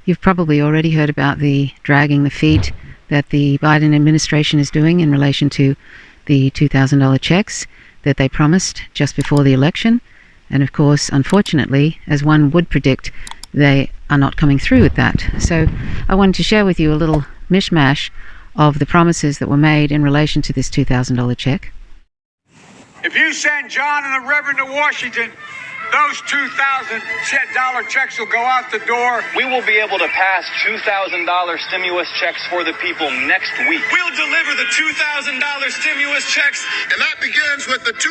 You've probably already heard about the dragging the feet that the Biden administration is doing in relation to the $2,000 checks that they promised just before the election. And of course, unfortunately, as one would predict, they are not coming through with that. So I wanted to share with you a little mishmash of the promises that were made in relation to this $2,000 check. If you send John and the Reverend to Washington, those $2,000 checks will go out the door. We will be able to pass $2,000 stimulus checks for the people next week. We'll deliver the $2,000 stimulus checks, and that begins with the $2,000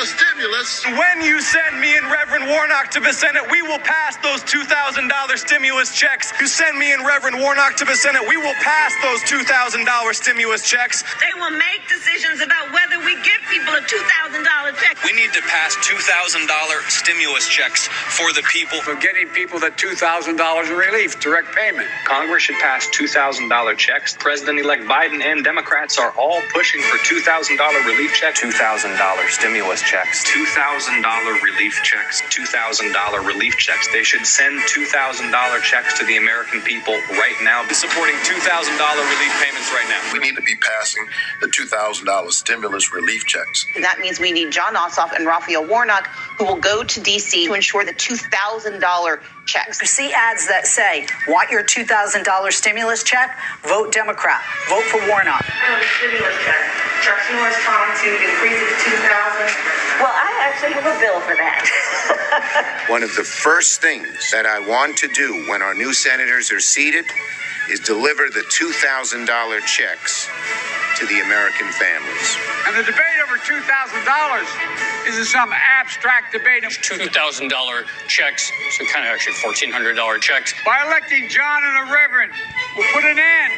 stimulus. When you send me and Reverend Warnock to the Senate, we will pass those $2,000 stimulus checks. You send me and Reverend Warnock to the Senate, we will pass those $2,000 stimulus checks. They will make decisions about whether we give people a $2,000 check. We need to pass $2,000 stimulus checks for the people. For getting people the $2,000 in relief, direct payment. Congress should pass $2,000 checks. President-elect Biden and Democrats are all pushing for $2,000 relief checks. $2,000 stimulus checks. $2,000 relief checks. $2,000 relief checks. They should send $2,000 checks to the American people right now. Supporting $2,000 relief payments right now. We need to be passing the $2,000 stimulus relief checks. That means we need John Ossoff and Raphael Warnock, who will go to D.C. to ensure the $2,000 checks. You see ads that say, want your $2,000 stimulus check? Vote Democrat. Vote for Warnock. Stimulus check. Chuck Schumer's trying to increase it to $2,000. Well, I actually have a bill for that. One of the first things that I want to do when our new senators are seated is deliver the $2,000 checks to the American families. And the debate over $2,000 isn't some abstract debate. $2,000 checks, so kind of actually $1,400 checks. By electing John and the Reverend, we'll put an end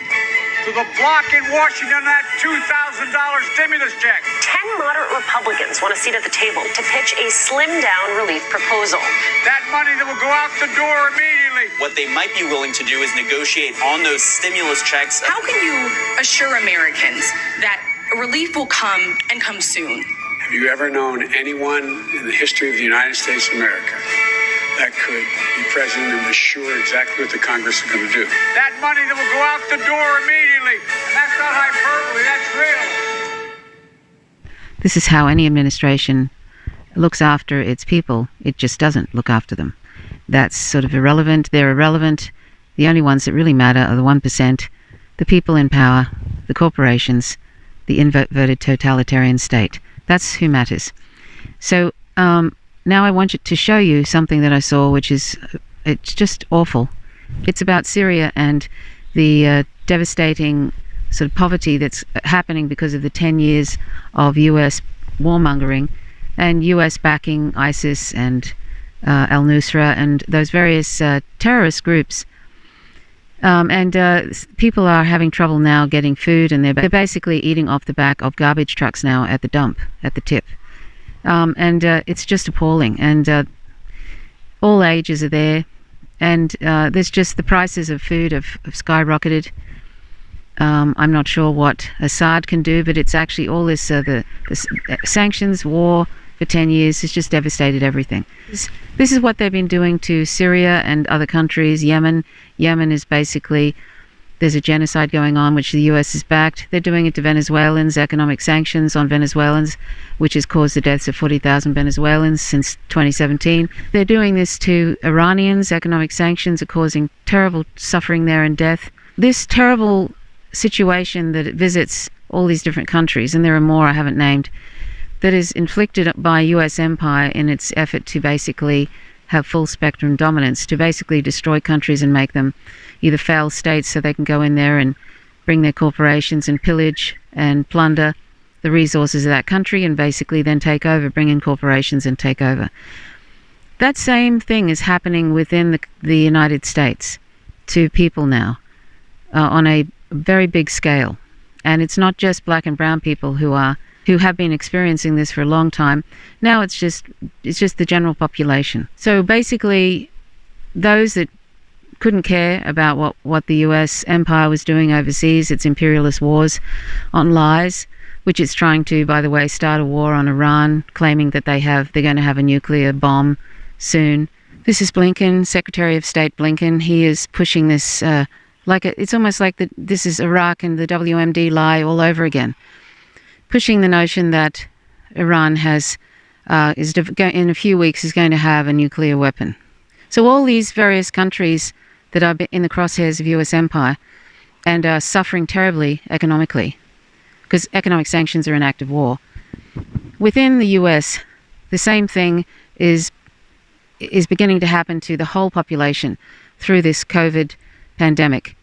to the block in Washington on that $2,000 stimulus check. 10 moderate Republicans want a seat at the table to pitch a slimmed-down relief proposal. That money that will go out the door immediately. What they might be willing to do is negotiate on those stimulus checks. How can you assure Americans that relief will come and come soon? Have you ever known anyone in the history of the United States of America that could be president and assure exactly what the Congress is going to do? That money that will go out the door immediately. And that's not hyperbole, that's real. This is how any administration looks after its people. It just doesn't look after them. That's sort of irrelevant. They're irrelevant. The only ones that really matter are the 1%, the people in power, the corporations, the inverted totalitarian state. That's who matters. So now I want to show you something that I saw, which is, it's just awful. It's about Syria and the devastating sort of poverty that's happening because of the 10 years of US warmongering and US backing ISIS and al-Nusra and those various terrorist groups. People are having trouble now getting food, and they're basically eating off the back of garbage trucks now at the dump, at the tip. It's just appalling. And all ages are there. And there's just the prices of food have skyrocketed. I'm not sure what Assad can do, but it's actually all this, the sanctions, war for 10 years has just devastated everything. This is what they've been doing to Syria and other countries. Yemen is basically, there's a genocide going on which the US has backed. They're doing it to Venezuelans, economic sanctions on Venezuelans, which has caused the deaths of 40,000 Venezuelans since 2017. They're doing this to Iranians. Economic sanctions are causing terrible suffering there and death. This terrible situation that it visits all these different countries, and there are more I haven't named, that is inflicted by US empire in its effort to basically have full spectrum dominance, to basically destroy countries and make them either failed states so they can go in there and bring their corporations and pillage and plunder the resources of that country and basically then take over, bring in corporations and take over. That same thing is happening within the United States to people now on a very big scale. And it's not just black and brown people who have been experiencing this for a long time. Now it's just the general population. So basically, those that couldn't care about what the US empire was doing overseas, its imperialist wars on lies, which it's trying to, by the way, start a war on Iran, claiming that they're going to have a nuclear bomb soon. This is Blinken, Secretary of State Blinken. He is pushing this it's almost like this is Iraq and the WMD lie all over again. Pushing the notion that Iran in a few weeks is going to have a nuclear weapon. So all these various countries that are in the crosshairs of US empire and are suffering terribly economically, because economic sanctions are an act of war. Within the US, the same thing is beginning to happen to the whole population through this COVID pandemic.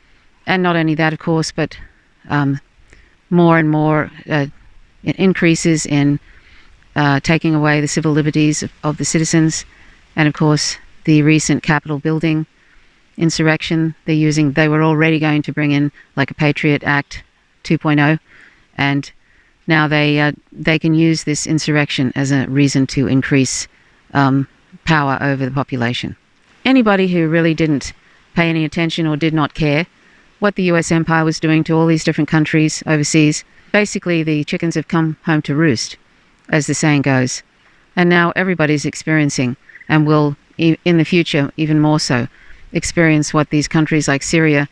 And not only that, of course, but more and more increases in taking away the civil liberties of the citizens. And of course, the recent Capitol building insurrection they were already going to bring in like a Patriot Act 2.0, and now they can use this insurrection as a reason to increase power over the population. Anybody who really didn't pay any attention or did not care what the US empire was doing to all these different countries overseas, basically the chickens have come home to roost, as the saying goes. And now everybody's experiencing, and will in the future even more so, experience what these countries like Syria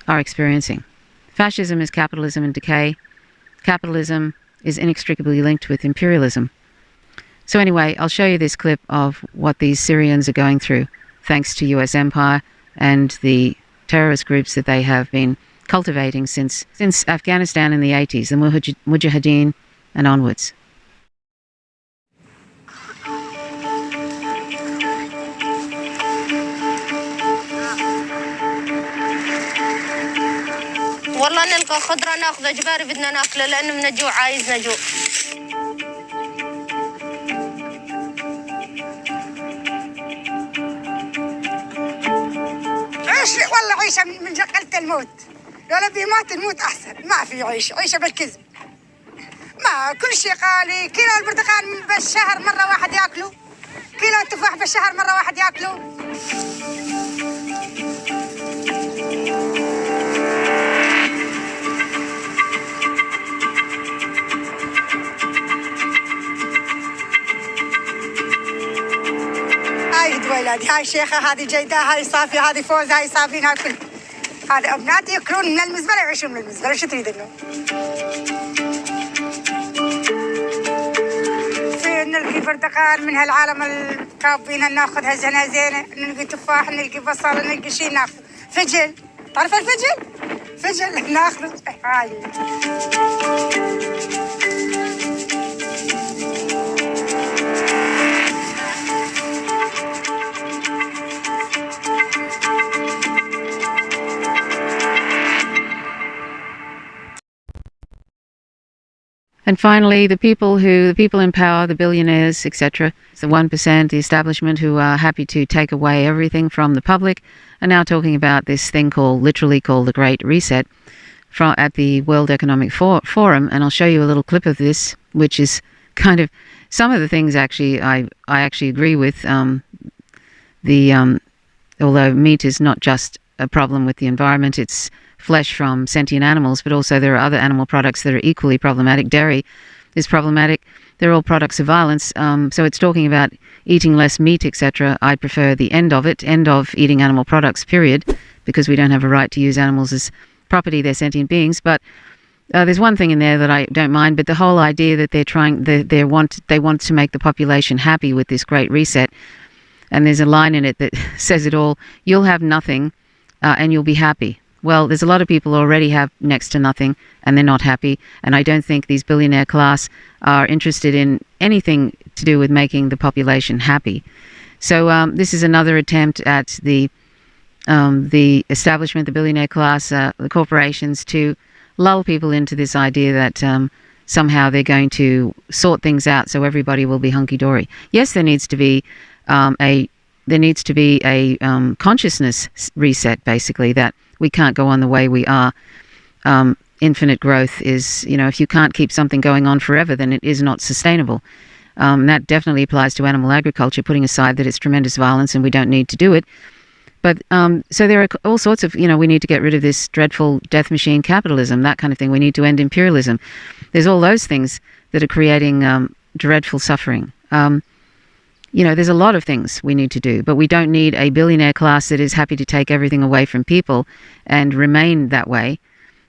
are experiencing. Fascism is capitalism in decay. Capitalism is inextricably linked with imperialism. So anyway, I'll show you this clip of what these Syrians are going through, thanks to US empire and the terrorist groups that they have been cultivating since Afghanistan in the 80s, the Mujahideen and onwards. والله نلقى خضرة ناخذ جباري بدنا ناكله لأنه من الجوع عايزنا جوع. والله عيشة من جقلة الموت. ولا بيمات الموت أحسن، ما في عيشة بالكذب. ما كل شيء غالي، كيلو البرتقال بالشهر مرة واحد ياكله، كيلو التفاح بالشهر مرة واحد ياكله. هاي دويلاتي، هاي شيخة، هذه جيدة، هاي صافية، هذه فوز، هاي صافين، هاي كل هذا أبناتي يأكلون من المزبلة يعيشون من المزبلة. شو تريد إنه؟ في نلقي برتقال من هالعالم الكابينة ناخذها زينة زينة، نلقي تفاح، نلقي بصل، نلقي شيء ناخذ. فجل، تعرف الفجل؟ فجل ناخذه. هاي. And finally, the people in power, the billionaires, etc., the 1%, the establishment who are happy to take away everything from the public, are now talking about this thing literally called the Great Reset at the World Economic Forum. And I'll show you a little clip of this, which is kind of some of the things actually I actually agree with. Although meat is not just a problem with the environment, it's flesh from sentient animals, but also there are other animal products that are equally problematic. Dairy is problematic. They're all products of violence. So it's talking about eating less meat, etc. I prefer the end of eating animal products, period, because we don't have a right to use animals as property. They're sentient beings. But there's one thing in there that I don't mind, but the whole idea that they want to make the population happy with this Great Reset. And there's a line in it that says it all: you'll have nothing and you'll be happy. Well, there's a lot of people who already have next to nothing and they're not happy. And I don't think these billionaire class are interested in anything to do with making the population happy. So this is another attempt at the establishment, the billionaire class, the corporations, to lull people into this idea that somehow they're going to sort things out so everybody will be hunky-dory. Yes, there needs to be a consciousness reset, basically, that we can't go on the way we are. Infinite growth is, if you can't keep something going on forever, then it is not sustainable. That definitely applies to animal agriculture, putting aside that it's tremendous violence and we don't need to do it. But so there are all sorts of, we need to get rid of this dreadful death machine capitalism, that kind of thing. We need to end there's a lot of things we need to do, but we don't need a billionaire class that is happy to take everything away from people and remain that way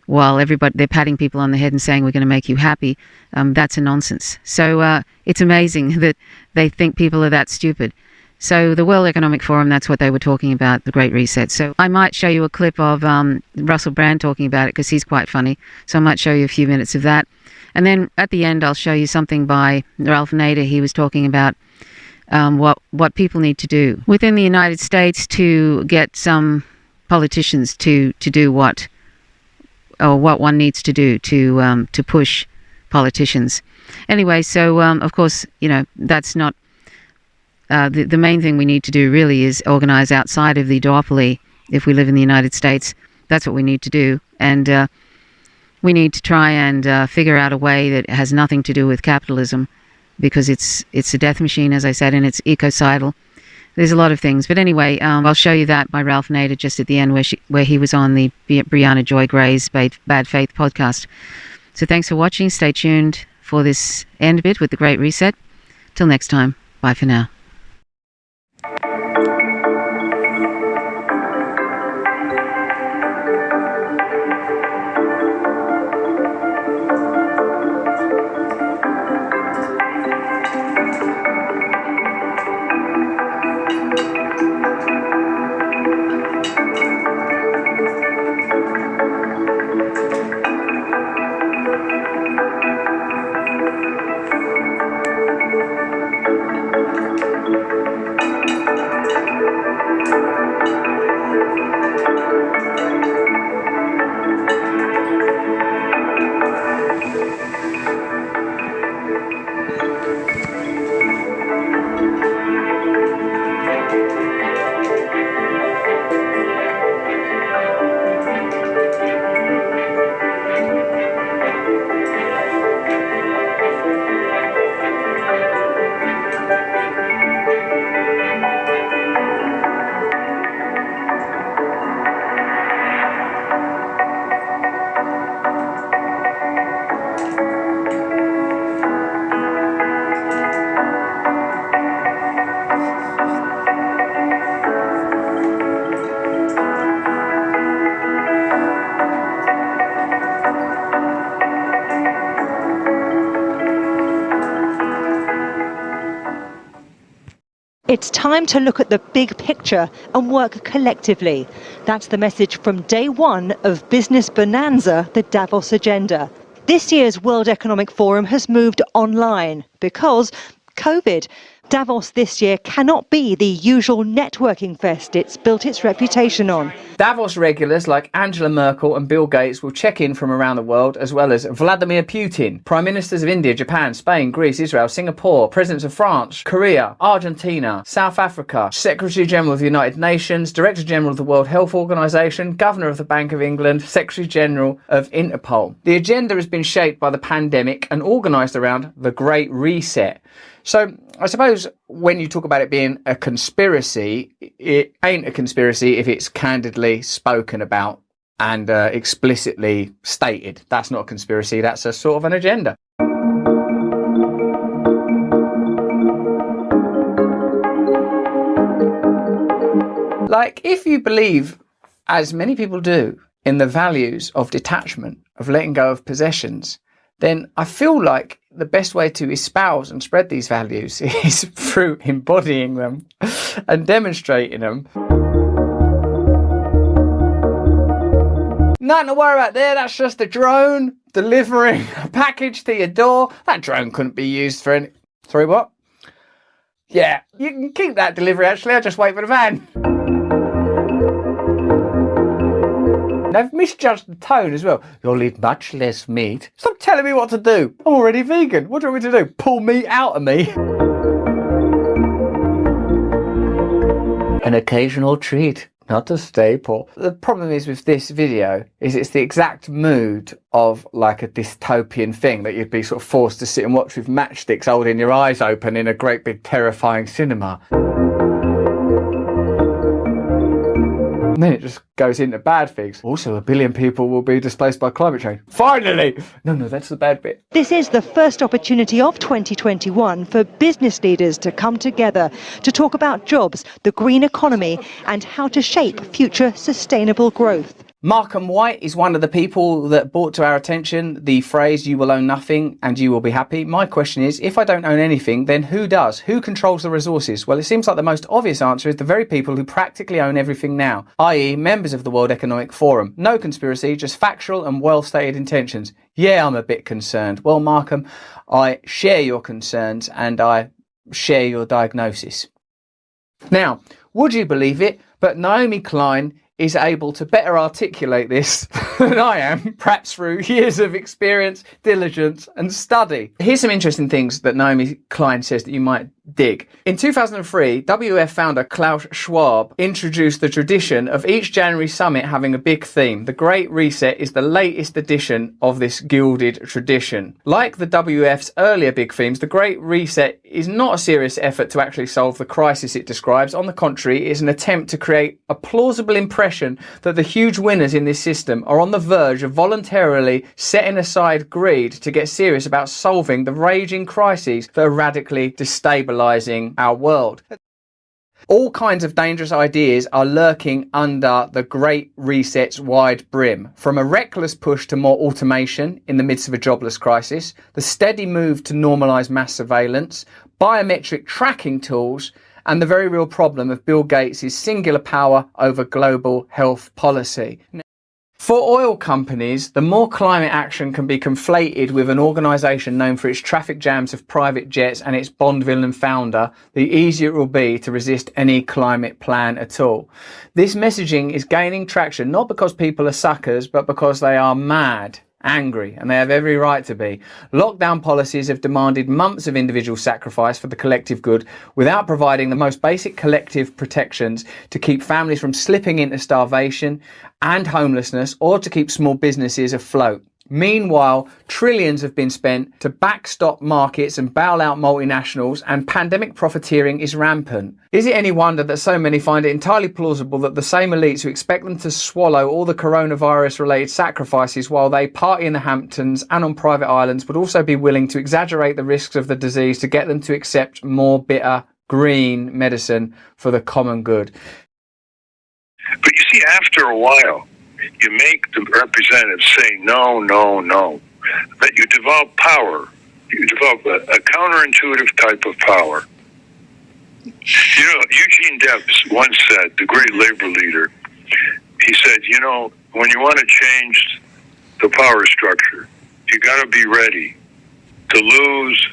while they're patting people on the head and saying we're going to make you happy. That's a nonsense. So it's amazing that they think people are that stupid. So the World Economic Forum, that's what they were talking about, the Great Reset. So I might show you a clip of Russell Brand talking about it because he's quite funny. So I might show you a few minutes of that. And then at the end, I'll show you something by Ralph Nader. He was talking about what people need to do within the United States to get some politicians to do what one needs to do to push politicians. Anyway, so of course, that's not the main thing we need to do. Really, is organize outside of the duopoly. If we live in the United States, that's what we need to do, and we need to try and figure out a way that has nothing to do with capitalism, because it's a death machine, as I said, and it's ecocidal. There's a lot of things. But anyway, I'll show you that by Ralph Nader just at the end where he was on the Brianna Joy Gray's Bad Faith podcast. So thanks for watching. Stay tuned for this end bit with the Great Reset. Till next time. Bye for now. It's time to look at the big picture and work collectively. That's the message from day one of Business Bonanza, the Davos Agenda. This year's World Economic Forum has moved online because COVID. Davos this year cannot be the usual networking fest it's built its reputation on. Davos regulars like Angela Merkel and Bill Gates will check in from around the world, as well as Vladimir Putin, Prime Ministers of India, Japan, Spain, Greece, Israel, Singapore, Presidents of France, Korea, Argentina, South Africa, Secretary General of the United Nations, Director General of the World Health Organization, Governor of the Bank of England, Secretary General of Interpol. The agenda has been shaped by the pandemic and organised around the Great Reset. So I suppose when you talk about it being a conspiracy, it ain't a conspiracy if it's candidly spoken about and explicitly stated. That's not a conspiracy, that's a sort of an agenda. Like, if you believe, as many people do, in the values of detachment, of letting go of possessions, then I feel like the best way to espouse and spread these values is through embodying them and demonstrating them. Nothing to worry about there, that's just a drone delivering a package to your door. That drone couldn't be used for any... Sorry, what? Yeah, you can keep that delivery actually, I'll just wait for the van. They've misjudged the tone as well. You'll eat much less meat. Stop telling me what to do. I'm already vegan. What do you want me to do? Pull meat out of me? An occasional treat, not a staple. The problem is with this video is it's the exact mood of like a dystopian thing that you'd be sort of forced to sit and watch with matchsticks holding your eyes open in a great big terrifying cinema. And then it just goes into bad things. Also, 1 billion people will be displaced by climate change. Finally! No, that's the bad bit. This is the first opportunity of 2021 for business leaders to come together to talk about jobs, the green economy, and how to shape future sustainable growth. Markham White is one of the people that brought to our attention the phrase, "you will own nothing and you will be happy." My question is, if I don't own anything, then who does? Who controls the resources? Well, it seems like the most obvious answer is the very people who practically own everything now, i.e. members of the World Economic Forum. No conspiracy, just factual and well-stated intentions. Yeah, I'm a bit concerned. Well, Markham, I share your concerns and I share your diagnosis. Now, would you believe it, but Naomi Klein is able to better articulate this than I am, perhaps through years of experience, diligence and study. Here's some interesting things that Naomi Klein says that you might dig. In 2003, WEF founder Klaus Schwab introduced the tradition of each January summit having a big theme. The Great Reset is the latest edition of this gilded tradition. Like the WEF's earlier big themes, the Great Reset is not a serious effort to actually solve the crisis it describes. On the contrary, it is an attempt to create a plausible impression that the huge winners in this system are on the verge of voluntarily setting aside greed to get serious about solving the raging crises that are radically destabilizing our world. All kinds of dangerous ideas are lurking under the Great Reset's wide brim, from a reckless push to more automation in the midst of a jobless crisis, the steady move to normalise mass surveillance, biometric tracking tools, and the very real problem of Bill Gates' singular power over global health policy. For oil companies, the more climate action can be conflated with an organisation known for its traffic jams of private jets and its Bond villain founder, the easier it will be to resist any climate plan at all. This messaging is gaining traction not because people are suckers, but because they are mad, angry, and they have every right to be. Lockdown policies have demanded months of individual sacrifice for the collective good without providing the most basic collective protections to keep families from slipping into starvation and homelessness, or to keep small businesses afloat. Meanwhile, trillions have been spent to backstop markets and bail out multinationals, and pandemic profiteering is rampant. Is it any wonder that so many find it entirely plausible that the same elites who expect them to swallow all the coronavirus-related sacrifices while they party in the Hamptons and on private islands would also be willing to exaggerate the risks of the disease to get them to accept more bitter, green medicine for the common good? But you see, after a while, you make the representatives say no, no, no. That you develop power. You develop a counterintuitive type of power. You know, Eugene Debs once said, the great labor leader, he said, you know, when you want to change the power structure, you got to be ready to lose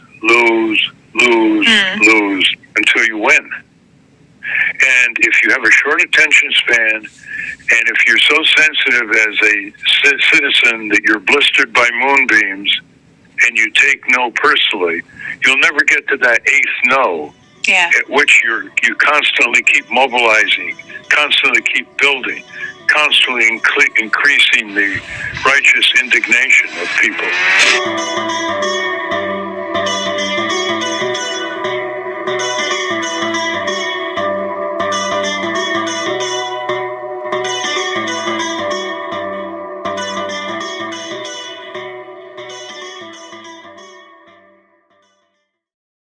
until you win. And if you have a short attention span, and if you're so sensitive as a citizen that you're blistered by moonbeams, and you take no personally, you'll never get to that eighth no, at which you constantly keep mobilizing, constantly keep building, constantly increasing the righteous indignation of people.